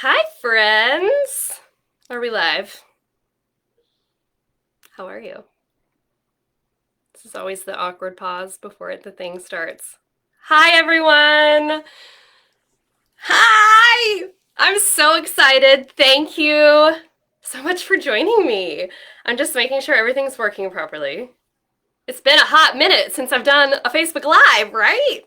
Hi, friends. Are we live? How are you? This is always the awkward pause before the thing starts. Hi, everyone. Hi. I'm so excited. Thank you so much for joining me. I'm just making sure everything's working properly. It's been a hot minute since I've done a Facebook Live, right?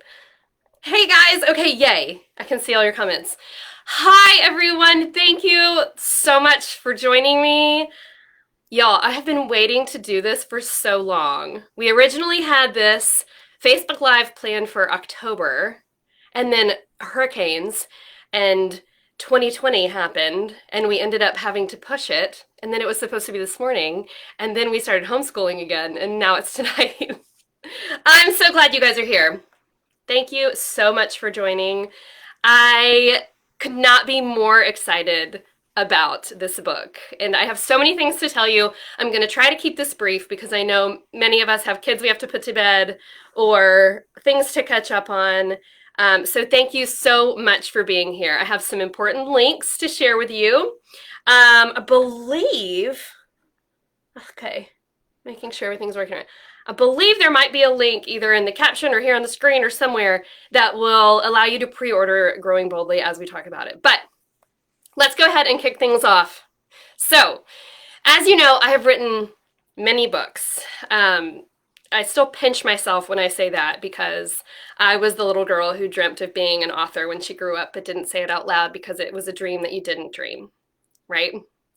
Hey guys, okay, yay. I can see all your comments. Hi everyone, thank you so much for joining me. Y'all, I have been waiting to do this for so long. We originally had this Facebook Live planned for October, and then hurricanes and 2020 happened, and we ended up having to push it. And then it was supposed to be this morning, and then we started homeschooling again, and now it's tonight. I'm so glad you guys are here. Thank you so much for joining. I could not be more excited about this book. And I have so many things to tell you. I'm going to try to keep this brief because I know many of us have kids we have to put to bed or things to catch up on. So thank you so much for being here. I have some important links to share with you. I believe, okay, making sure everything's working right. I believe there might be a link either in the caption or here on the screen or somewhere that will allow you to pre-order Growing Boldly as we talk about it. But let's go ahead and kick things off. So, as you know, I have written many books. I still pinch myself when I say that because I was the little girl who dreamt of being an author when she grew up but didn't say it out loud because it was a dream that you didn't dream, right?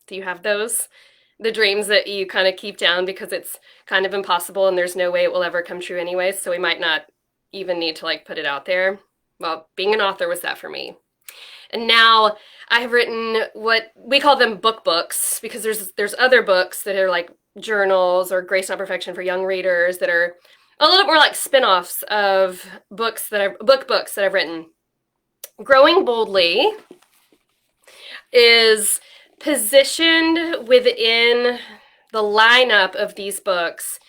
Do you have those? The dreams that you kind of keep down because it's kind of impossible and there's no way it will ever come true anyway, so we might not even need to put it out there. Well, being an author was that for me. And now I have written what we call them books because there's other books that are like journals or Grace Not Perfection for young readers that are a little bit more like spin-offs of books that I've written. Growing Boldly is positioned within the lineup of these books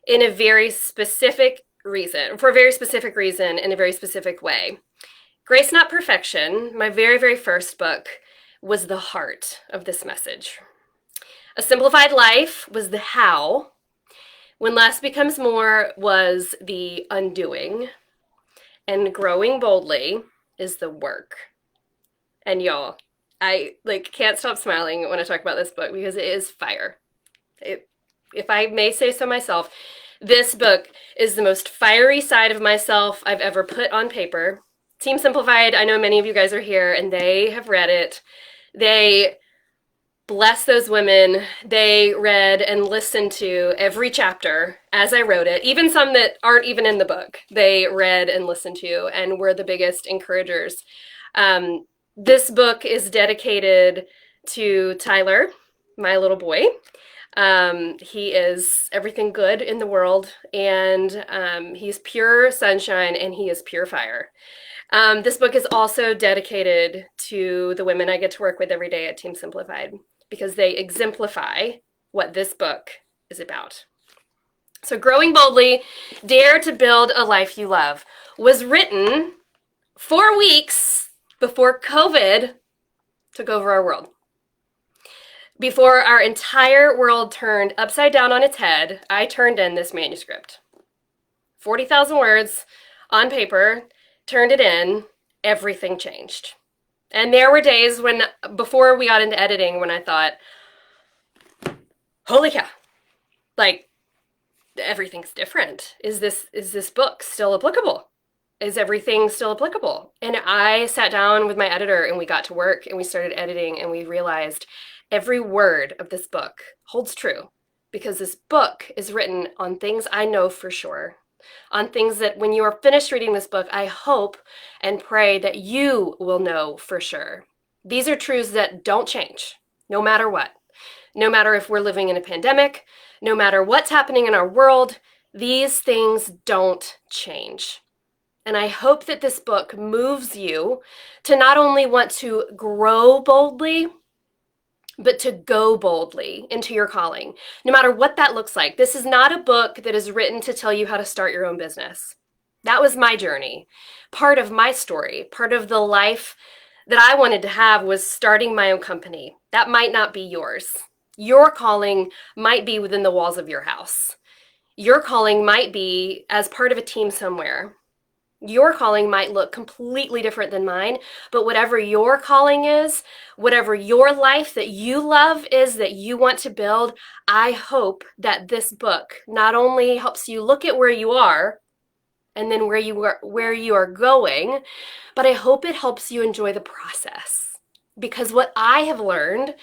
in a very specific reason, for a very specific reason, in a very specific way. Grace Not Perfection, my very, very first book, was the heart of this message. A Simplified Life was the how. When Less Becomes More was the undoing. And Growing Boldly is the work. And y'all, I can't stop smiling when I talk about this book because it is fire. If I may say so myself, this book is the most fiery side of myself I've ever put on paper. Team Simplified, I know many of you guys are here and they have read it. They bless those women. They read and listened to every chapter as I wrote it, even some that aren't even in the book. They read and listened to and were the biggest encouragers. This book is dedicated to Tyler, my little boy. He is everything good in the world, and he's pure sunshine, and he is pure fire. This book is also dedicated to the women I get to work with every day at Team Simplified because they exemplify what this book is about. So Growing Boldly, Dare to Build a Life You Love was written 4 weeks before COVID took over our world. Before our entire world turned upside down on its head, I turned in this manuscript. 40,000 words on paper, turned it in, everything changed. And there were days when, before we got into editing, when I thought, holy cow, everything's different. Is this book still applicable? Is everything still applicable? And I sat down with my editor and we got to work and we started editing and we realized every word of this book holds true because this book is written on things I know for sure, on things that when you are finished reading this book, I hope and pray that you will know for sure. These are truths that don't change, no matter what. No matter if we're living in a pandemic, no matter what's happening in our world, these things don't change. And I hope that this book moves you to not only want to grow boldly, but to go boldly into your calling, no matter what that looks like. This is not a book that is written to tell you how to start your own business. That was my journey, part of my story, part of the life that I wanted to have was starting my own company. That might not be yours. Your calling might be within the walls of your house. Your calling might be as part of a team somewhere. Your calling might look completely different than mine, but whatever your calling is, whatever your life that you love is that you want to build, I hope that this book not only helps you look at where you are and then where you are going, but I hope it helps you enjoy the process. Because what I have learned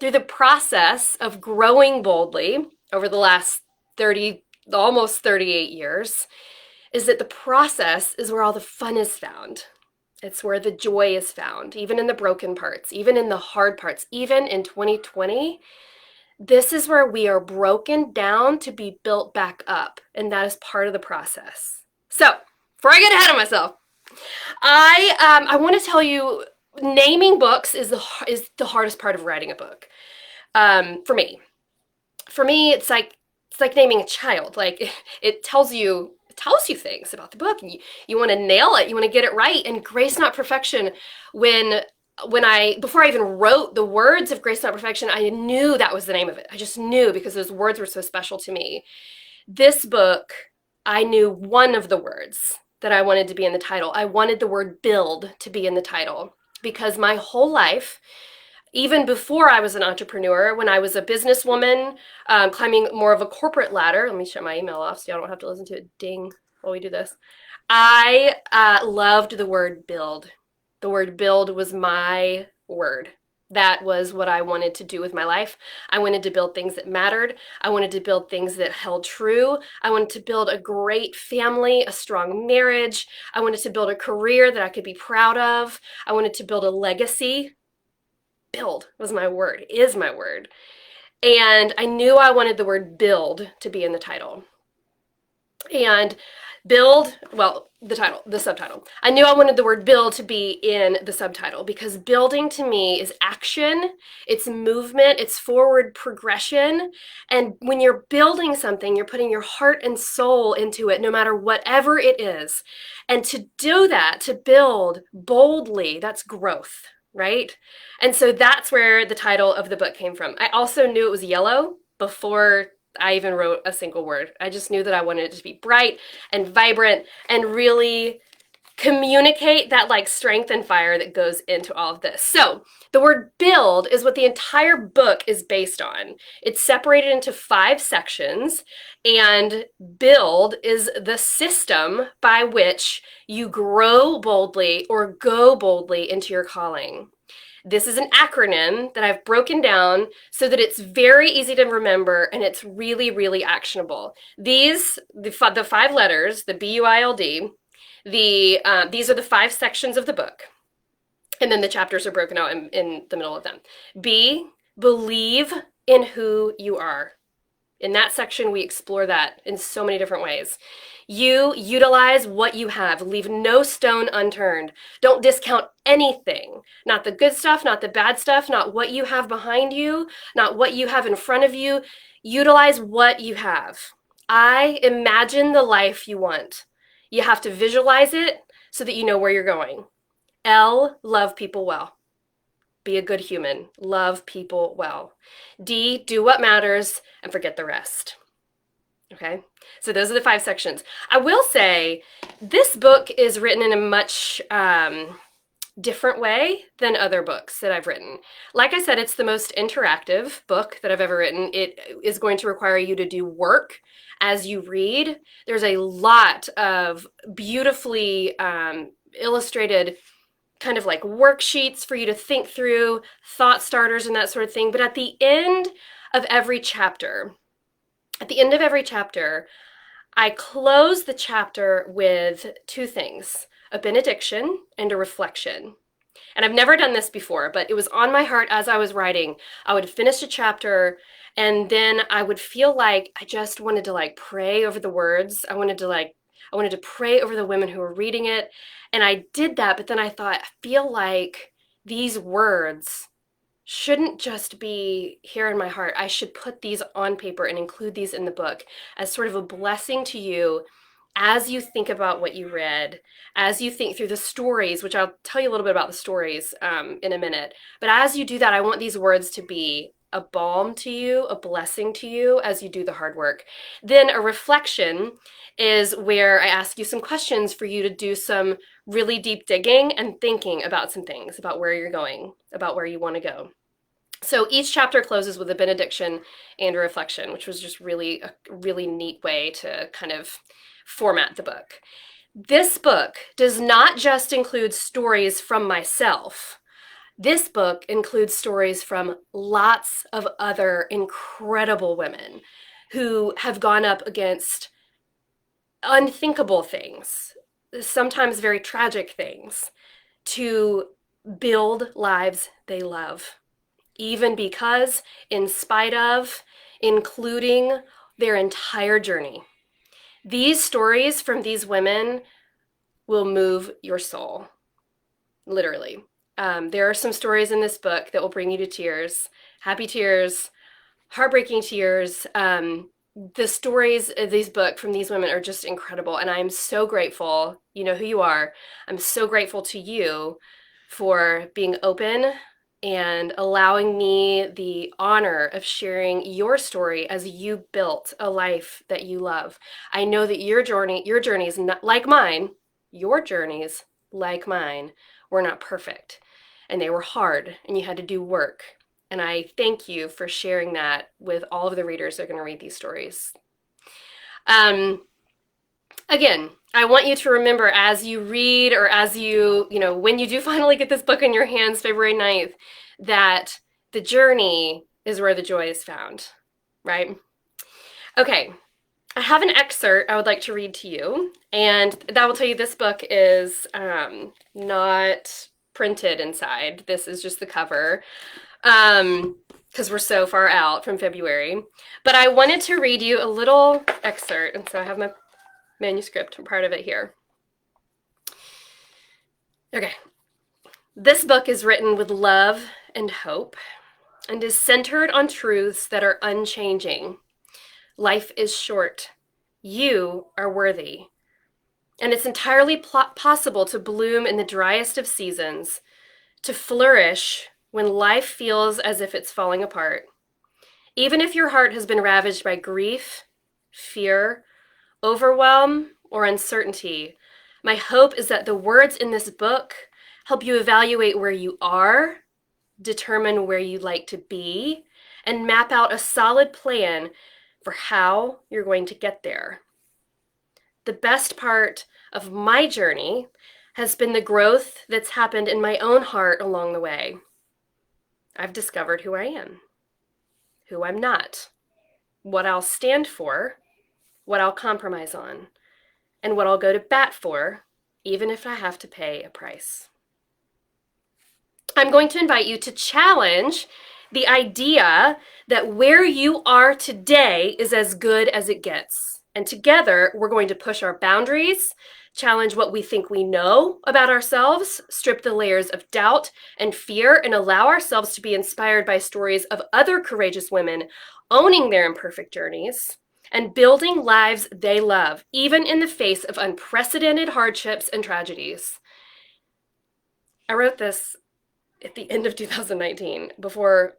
through the process of growing boldly over the last 30, almost 38 years, is that the process is where all the fun is found. It's where the joy is found, even in the broken parts, even in the hard parts, even in 2020. This is where we are broken down to be built back up, and that is part of the process. So, before I get ahead of myself, I want to tell you, naming books is the hardest part of writing a book. For me, it's like naming a child. Like it tells you things about the book, and you want to nail it. You want to get it right. And Grace Not Perfection, before I even wrote the words of Grace Not Perfection, I knew that was the name of it. I just knew because those words were so special to me. This book, I knew one of the words that I wanted to be in the title. I wanted the word build to be in the title because my whole life, even before I was an entrepreneur, when I was a businesswoman, climbing more of a corporate ladder, let me shut my email off so y'all don't have to listen to it ding while we do this. I loved the word build. The word build was my word. That was what I wanted to do with my life. I wanted to build things that mattered. I wanted to build things that held true. I wanted to build a great family, a strong marriage. I wanted to build a career that I could be proud of. I wanted to build a legacy. Build was my word, is my word. And I knew I wanted the word build to be in the title. And build, well, the subtitle. I knew I wanted the word build to be in the subtitle because building to me is action, it's movement, it's forward progression. And when you're building something, you're putting your heart and soul into it, no matter whatever it is. And to do that, to build boldly, that's growth, right? And so that's where the title of the book came from. I also knew it was yellow before I even wrote a single word. I just knew that I wanted it to be bright and vibrant and really communicate that like strength and fire that goes into all of this. So the word build is what the entire book is based on. It's separated into 5 sections, and build is the system by which you grow boldly or go boldly into your calling. This is an acronym that I've broken down so that it's very easy to remember and it's really, really actionable. The 5 letters, the B-U-I-L-D, these are the 5 sections of the book. And then the chapters are broken out in the middle of them. B, believe in who you are. In that section, we explore that in so many different ways. You utilize what you have. Leave no stone unturned. Don't discount anything. Not the good stuff, not the bad stuff, not what you have behind you, not what you have in front of you. Utilize what you have. I imagine the life you want. You have to visualize it so that you know where you're going. L, love people well. Be a good human. Love people well. D, do what matters and forget the rest. Okay, so those are the 5 sections. I will say this book is written in a much different way than other books that I've written. Like I said, it's the most interactive book that I've ever written. It is going to require you to do work as you read. There's a lot of beautifully illustrated kind of like worksheets for you to think through, thought starters and that sort of thing. But at the end of every chapter, I close the chapter with 2 things, a benediction and a reflection. And I've never done this before, but it was on my heart as I was writing. I would finish a chapter and then I would feel like I just wanted to like pray over the words. I wanted to pray over the women who were reading it. And I did that, but then I thought, I feel like these words shouldn't just be here in my heart. I should put these on paper and include these in the book as sort of a blessing to you as you think about what you read, as you think through the stories, which I'll tell you a little bit about the stories in a minute, but as you do that, I want these words to be a balm to you, a blessing to you as you do the hard work. Then a reflection is where I ask you some questions for you to do some really deep digging and thinking about some things, about where you're going, about where you want to go. So each chapter closes with a benediction and a reflection, which was just really a really neat way to kind of format the book. This book does not just include stories from myself. This book includes stories from lots of other incredible women who have gone up against unthinkable things, sometimes very tragic things, to build lives they love. Even because, in spite of, including their entire journey. These stories from these women will move your soul, literally. There are some stories in this book that will bring you to tears, happy tears, heartbreaking tears. The stories of this book from these women are just incredible, and I'm so grateful. You know who you are. I'm so grateful to you for being open and allowing me the honor of sharing your story as you built a life that you love. I know that your journeys not like mine, your journeys like mine were not perfect, and they were hard, and you had to do work. And I thank you for sharing that with all of the readers that are going to read these stories. Again, I want you to remember as you read, or as when you do finally get this book in your hands, February 9th, that the journey is where the joy is found, right? Okay, I have an excerpt I would like to read to you, and that will tell you this book is not printed inside. This is just the cover, because we're so far out from February. But I wanted to read you a little excerpt, and so I have my manuscript, part of it here. Okay. This book is written with love and hope and is centered on truths that are unchanging. Life is short. You are worthy. And it's entirely possible to bloom in the driest of seasons, to flourish when life feels as if it's falling apart. Even if your heart has been ravaged by grief, fear, overwhelm, or uncertainty, my hope is that the words in this book help you evaluate where you are, determine where you'd like to be, and map out a solid plan for how you're going to get there. The best part of my journey has been the growth that's happened in my own heart along the way. I've discovered who I am, who I'm not, what I'll stand for, what I'll compromise on, and what I'll go to bat for, even if I have to pay a price. I'm going to invite you to challenge the idea that where you are today is as good as it gets. And together, we're going to push our boundaries, challenge what we think we know about ourselves, strip the layers of doubt and fear, and allow ourselves to be inspired by stories of other courageous women owning their imperfect journeys and building lives they love, even in the face of unprecedented hardships and tragedies. I wrote this at the end of 2019, before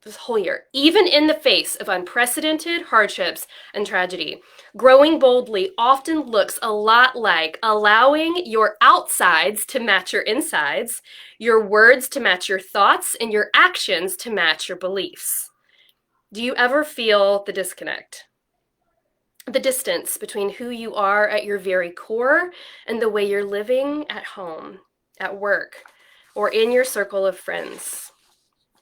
this whole year. Even in the face of unprecedented hardships and tragedy, growing boldly often looks a lot like allowing your outsides to match your insides, your words to match your thoughts, and your actions to match your beliefs. Do you ever feel the disconnect? The distance between who you are at your very core and the way you're living at home, at work, or in your circle of friends.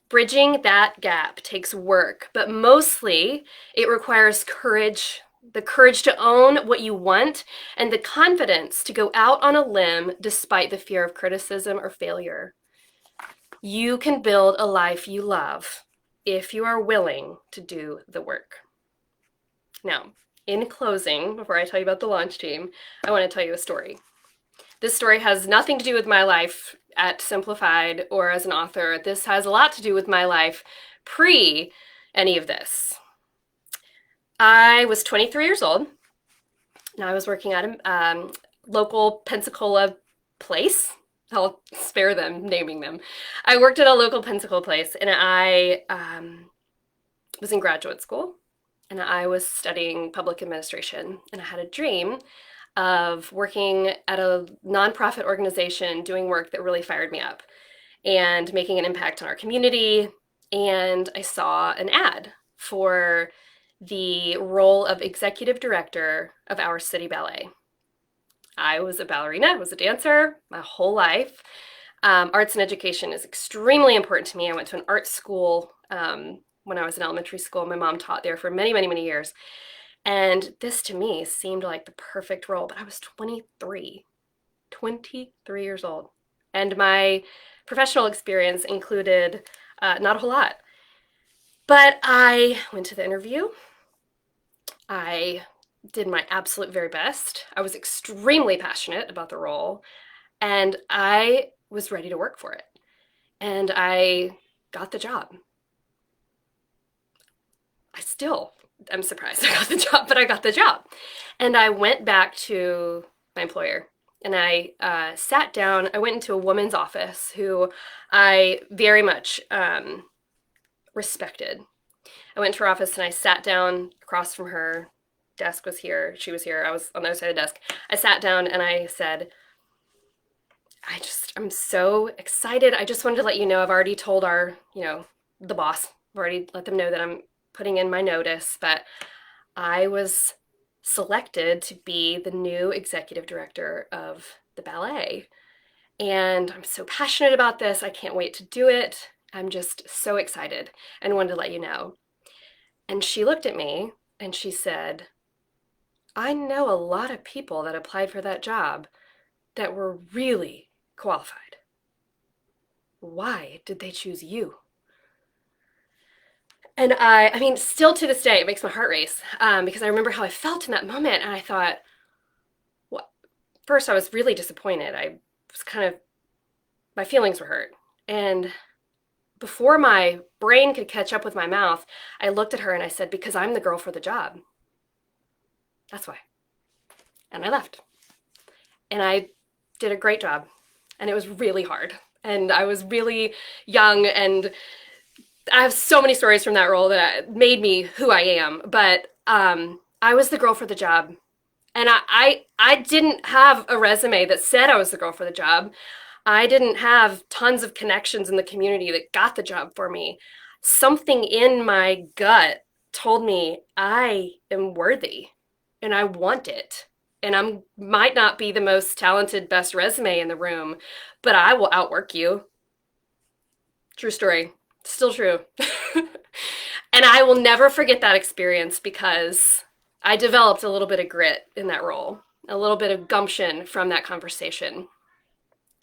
Bridging that gap takes work, but mostly it requires courage, the courage to own what you want, and the confidence to go out on a limb despite the fear of criticism or failure. You can build a life you love if you are willing to do the work. Now, in closing, before I tell you about the launch team, I want to tell you a story. This story has nothing to do with my life at Simplified or as an author. This has a lot to do with my life pre any of this. I was 23 years old. Now I was working at a local Pensacola place. I'll spare them naming them. I worked at a local Pensacola place, and I was in graduate school, and I was studying public administration, and I had a dream of working at a nonprofit organization doing work that really fired me up and making an impact on our community. And I saw an ad for the role of executive director of our city ballet. I was a ballerina, I was a dancer my whole life. Arts and education is extremely important to me. I went to an art school when I was in elementary school. My mom taught there for many, many, many years. And this to me seemed like the perfect role, but I was 23 years old. And my professional experience included not a whole lot. But I went to the interview. I did my absolute very best. I was extremely passionate about the role, and I was ready to work for it. And I got the job. I still am surprised I got the job, but I got the job. And I went back to my employer and I sat down. I went into a woman's office who I very much respected. I went to her office and I sat down across from her. Desk was here. She was here. I was on the other side of the desk. I sat down and I said, I'm so excited. I just wanted to let you know I've already told the boss. I've already let them know that I'm putting in my notice, but I was selected to be the new executive director of the ballet. And I'm so passionate about this. I can't wait to do it. I'm just so excited and wanted to let you know. And she looked at me and she said, I know a lot of people that applied for that job that were really qualified. Why did they choose you? And I mean, still to this day, it makes my heart race because I remember how I felt in that moment. And I thought, what? First, I was really disappointed. I was my feelings were hurt. And before my brain could catch up with my mouth, I looked at her and I said, because I'm the girl for the job. That's why. And I left. And I did a great job. And it was really hard. And I was really young, and I have so many stories from that role that made me who I am. But I was the girl for the job. And I didn't have a resume that said I was the girl for the job. I didn't have tons of connections in the community that got the job for me. Something in my gut told me I am worthy and I want it. And I might not be the most talented, best resume in the room, but I will outwork you. True story. Still true. And I will never forget that experience because I developed a little bit of grit in that role, a little bit of gumption from that conversation.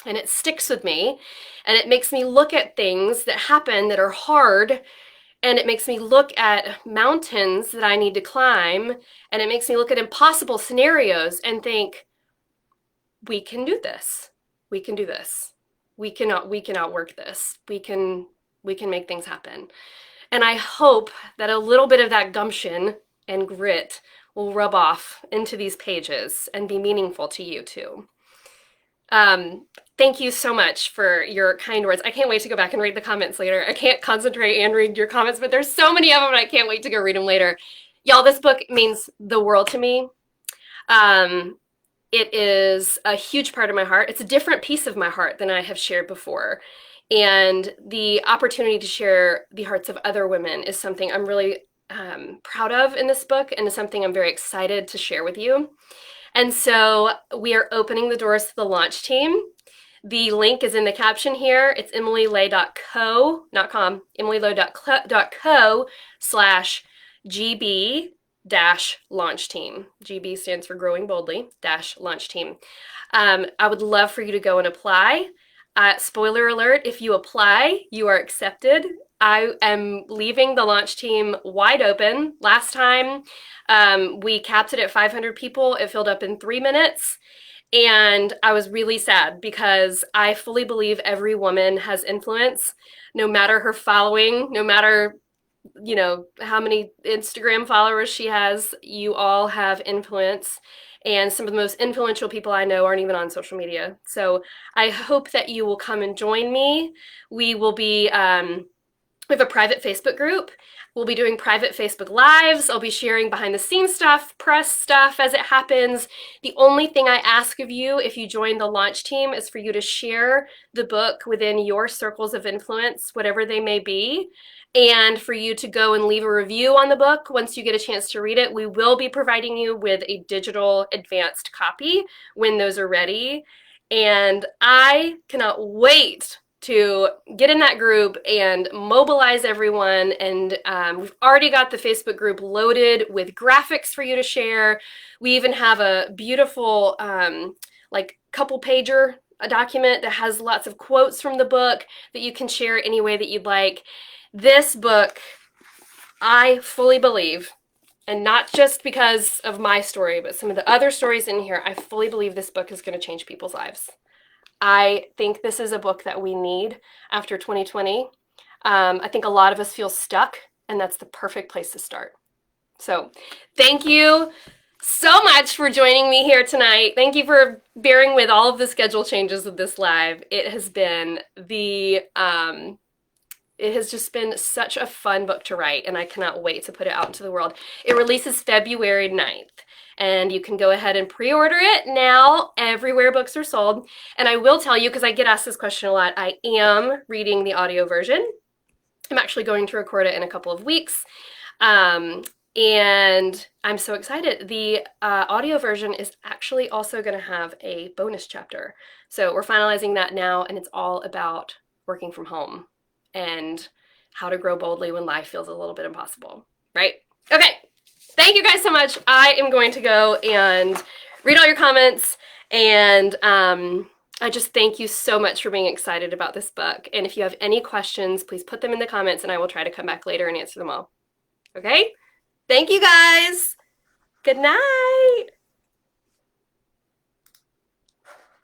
And it sticks with me, and it makes me look at things that happen that are hard, and it makes me look at mountains that I need to climb, and it makes me look at impossible scenarios and think, we can do this. We can do this. We can outwork this. We can make things happen. And I hope that a little bit of that gumption and grit will rub off into these pages and be meaningful to you too. Thank you so much for your kind words. I can't wait to go back and read the comments later. I can't concentrate and read your comments, but there's so many of them and I can't wait to go read them later. Y'all, this book means the world to me. It is a huge part of my heart. It's a different piece of my heart than I have shared before. And the opportunity to share the hearts of other women is something I'm really proud of in this book, and is something I'm very excited to share with you. And so we are opening the doors to the launch team. The link is in the caption here. It's emilyloe.co, not com, emilyloe.co/GB-launch team. GB stands for Growing Boldly -launch team. I would love for you to go and apply. Spoiler alert, if you apply, you are accepted. I am leaving the launch team wide open. Last time, we capped it at 500 people. It filled up in 3 minutes. And I was really sad because I fully believe every woman has influence, no matter her following, no matter how many Instagram followers she has. You all have influence. And some of the most influential people I know aren't even on social media. So I hope that you will come and join me. We will be we have a private Facebook group. We'll be doing private Facebook Lives. I'll be sharing behind the scenes stuff, press stuff as it happens. The only thing I ask of you if you join the launch team is for you to share the book within your circles of influence, whatever they may be, and for you to go and leave a review on the book once you get a chance to read it. We will be providing you with a digital advanced copy when those are ready. And I cannot wait to get in that group and mobilize everyone. And we've already got the Facebook group loaded with graphics for you to share. We even have a beautiful like couple pager, a document that has lots of quotes from the book that you can share any way that you'd like. This book, I fully believe, and not just because of my story, but some of the other stories in here, I fully believe this book is going to change people's lives. I think this is a book that we need after 2020. I think a lot of us feel stuck, and that's the perfect place to start. So thank you so much for joining me here tonight. Thank you for bearing with all of the schedule changes of this live. It has been it has just been such a fun book to write, and I cannot wait to put it out into the world. It releases February 9th. And you can go ahead and pre-order it now everywhere books are sold. And I will tell you, because I get asked this question a lot, I am reading the audio version. I'm actually going to record it in a couple of weeks. And I'm so excited. The audio version is actually also going to have a bonus chapter. So we're finalizing that now, and it's all about working from home and how to grow boldly when life feels a little bit impossible, right? Okay. Thank you guys so much. I am going to go and read all your comments, and I just thank you so much for being excited about this book. And if you have any questions, please put them in the comments, and I will try to come back later and answer them all. Okay? Thank you guys. Good night.